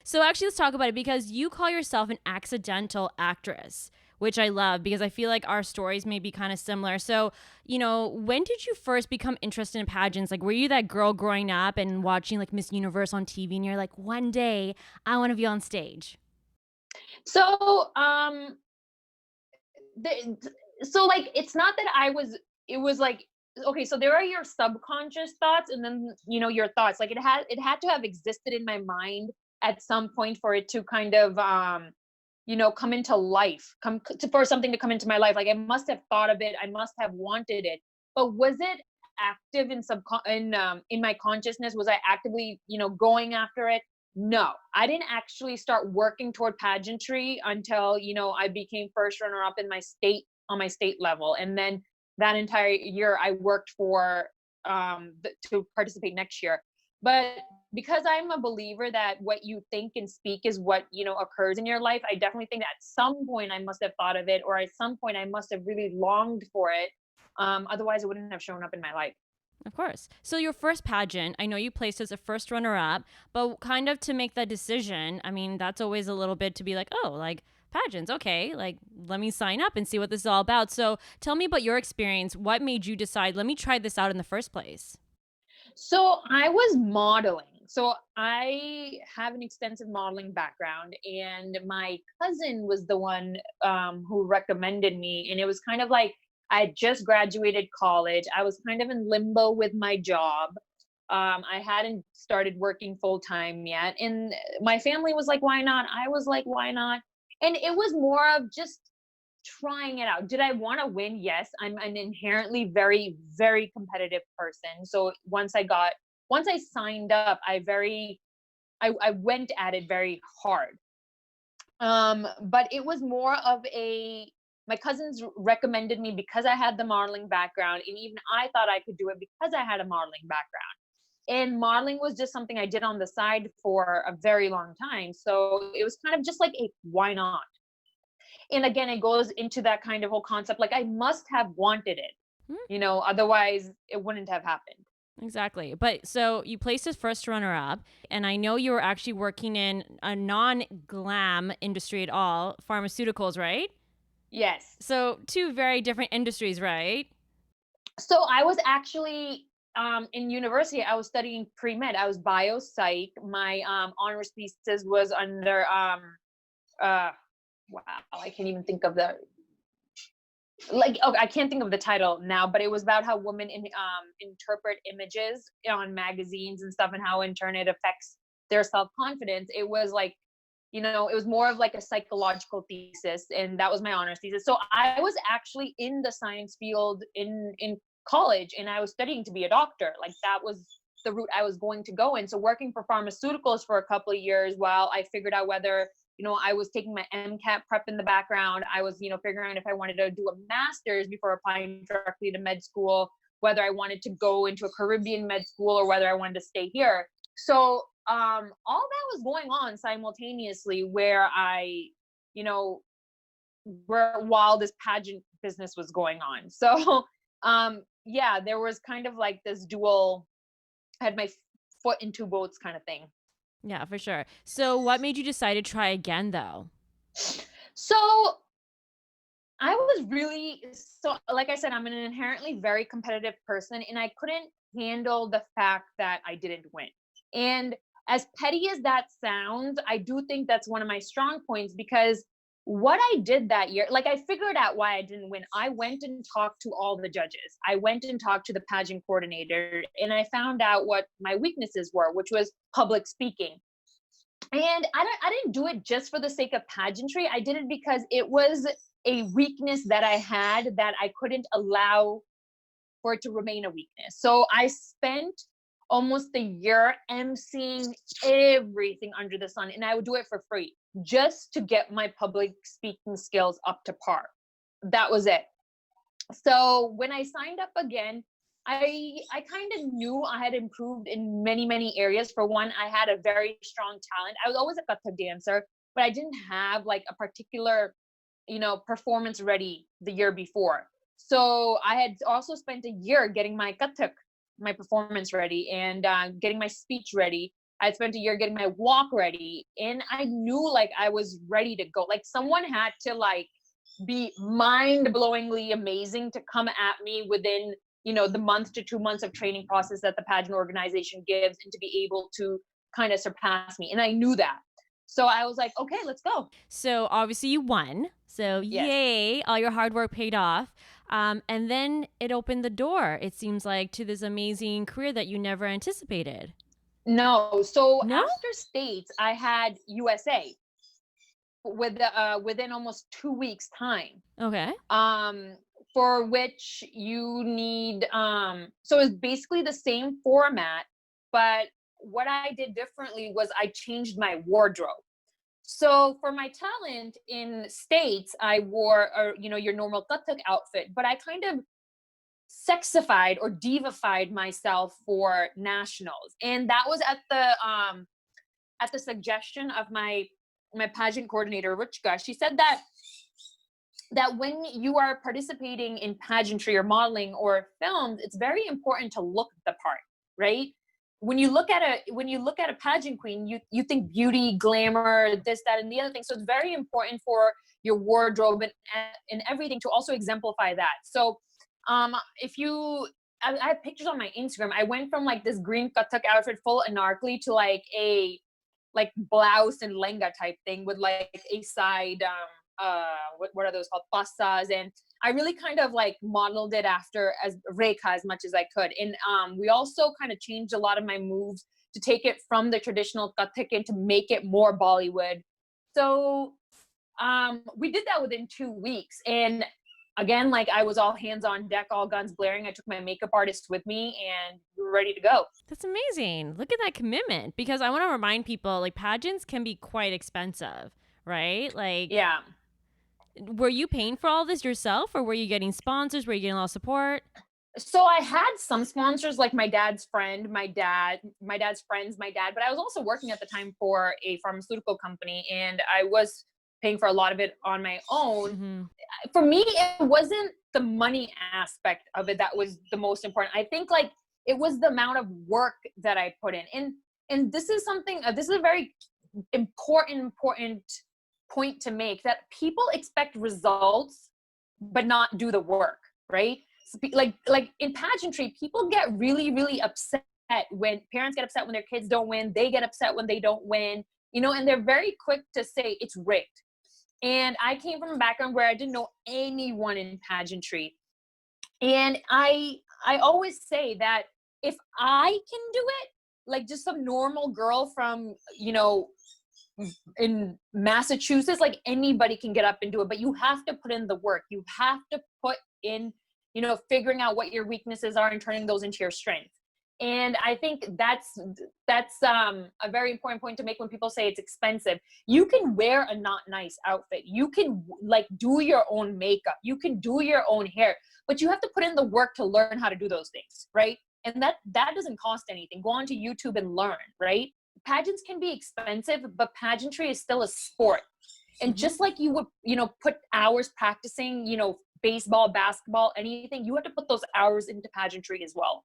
So actually, let's talk about it because you call yourself an accidental actress, which I love because I feel like our stories may be kind of similar. So, when did you first become interested in pageants? Like, were you that girl growing up and watching like Miss Universe on TV and you're like, one day I want to be on stage? So, the so, like, it's not that it was like okay, so there are your subconscious thoughts and then, your thoughts. Like, it had to have existed in my mind at some point for it to kind of, come into life, for something to come into my life. Like, I must have thought of it, I must have wanted it. But was it active in my consciousness? Was I actively, going after it? No, I didn't actually start working toward pageantry until, I became first runner up in my state on my state level. And then that entire year I worked for to participate next year. But because I'm a believer that what you think and speak is what, occurs in your life, I definitely think that at some point I must have thought of it, or at some point I must have really longed for it. Otherwise it wouldn't have shown up in my life. Of course. So your first pageant, I know you placed as a first runner up, but kind of to make that decision, I mean, that's always a little bit to be like, oh, like pageants, okay, like let me sign up and see what this is all about. So tell me about your experience. What made you decide, let me try this out in the first place? So I was modeling. So I have an extensive modeling background, and my cousin was the one who recommended me. And it was kind of like I had just graduated college. I was kind of in limbo with my job. I hadn't started working full time yet, and my family was like, "Why not?" I was like, "Why not?" And it was more of just trying it out. Did I want to win? Yes. I'm an inherently very, very competitive person. So once I signed up, I went at it very hard. But it was more of my cousins recommended me because I had the modeling background, and even I thought I could do it because I had a modeling background. And modeling was just something I did on the side for a very long time. So it was kind of just like a why not? And again, it goes into that kind of whole concept, like I must have wanted it, Hmm, otherwise it wouldn't have happened. exactly. But so you placed as first runner up, and I know you were actually working in a non glam industry at all, pharmaceuticals, right? Yes. So two very different industries, right? So I was actually in university, I was studying pre-med. I was bio psych. My honors thesis was under uh wow, I can't even think of the like okay, I can't think of the title now, but it was about how women interpret images on magazines and stuff, and how in turn it affects their self-confidence. It was like, it was more of like a psychological thesis, and that was my honors thesis. So I was actually in the science field in college, and I was studying to be a doctor. Like that was the route I was going to go in. So working for pharmaceuticals for a couple of years while I figured out whether, I was taking my MCAT prep in the background. I was, figuring out if I wanted to do a master's before applying directly to med school, whether I wanted to go into a Caribbean med school or whether I wanted to stay here. So all that was going on simultaneously where you know, while this pageant business was going on. So yeah, there was kind of like this dual, I had my foot in two boats kind of thing. Yeah, for sure. So what made you decide to try again, though? So I was really so like I said, I'm an inherently very competitive person, and I couldn't handle the fact that I didn't win. And as petty as that sounds, I do think that's one of my strong points because what I did that year, like I figured out why I didn't win. I went and talked to all the judges. I went and talked to the pageant coordinator, and I found out what my weaknesses were, which was public speaking. And I didn't do it just for the sake of pageantry. I did it because it was a weakness that I had that I couldn't allow for it to remain a weakness. So I spent almost a year emceeing everything under the sun, and I would do it for free just to get my public speaking skills up to par. That was it. So when I signed up again, I kind of knew I had improved in many many areas. For one, I had a very strong talent. I was always a Kathak dancer, but I didn't have like a particular, performance ready the year before. So I had also spent a year getting my Kathak, my performance ready, and getting my speech ready. I spent a year getting my walk ready, and I knew like I was ready to go. Like someone had to like be mind-blowingly amazing to come at me within, the month to 2 months of training process that the pageant organization gives, and to be able to kind of surpass me. And I knew that. So I was like, okay, let's go. So obviously you won. So Yes. yay, all your hard work paid off. And then it opened the door, it seems like, to this amazing career that you never anticipated. No. So No? after States, I had USA within almost 2 weeks time. Okay. For which you need, so it's basically the same format, but what I did differently was I changed my wardrobe. So for my talent in States, I wore, your normal Kathak outfit, but I kind of sexified or divified myself for nationals. And that was at the suggestion of my pageant coordinator, Ruchka. She said that when you are participating in pageantry or modeling or films, it's very important to look the part, right? When you look at a pageant queen, you think beauty, glamour, this, that, and the other thing. So it's very important for your wardrobe and everything to also exemplify that. So if you I have pictures on my Instagram. I went from like this green kathak outfit full anarkali to like a like blouse and lenga type thing with like a side what are those called, pastas. And I really kind of like modeled it after as Rekha as much as I could. And we also kind of changed a lot of my moves to take it from the traditional Kathak and to make it more Bollywood. So we did that within 2 weeks. And again, like I was all hands on deck, all guns blaring. I took my makeup artist with me and we were ready to go. That's amazing. Look at that commitment, because I want to remind people, like, pageants can be quite expensive, right? Like, Yeah. were you paying for all this yourself, or were you getting sponsors? Were you getting a lot of support? So I had some sponsors, like my dad's friend, my dad's friends, my dad, but I was also working at the time for a pharmaceutical company, and I was paying for a lot of it on my own. Mm-hmm. For me, it wasn't the money aspect of it that was the most important. I think like it was the amount of work that I put in. And this is something, this is a very important point to make, that people expect results but not do the work, right? So, like in pageantry, people get really, really upset when parents get upset when their kids don't win. They get upset when they don't win, and they're very quick to say it's rigged. And I came from a background where I didn't know anyone in pageantry. And I always say that if I can do it, like just some normal girl from, in Massachusetts, like anybody can get up and do it, but you have to put in the work. You have to put in, figuring out what your weaknesses are and turning those into your strength. And I think that's a very important point to make when people say it's expensive. You can wear a not nice outfit. You can like do your own makeup. You can do your own hair, but you have to put in the work to learn how to do those things, right? And that doesn't cost anything. Go onto YouTube and learn, right? Pageants can be expensive, but pageantry is still a sport. And just like you would, put hours practicing, baseball, basketball, anything, you have to put those hours into pageantry as well.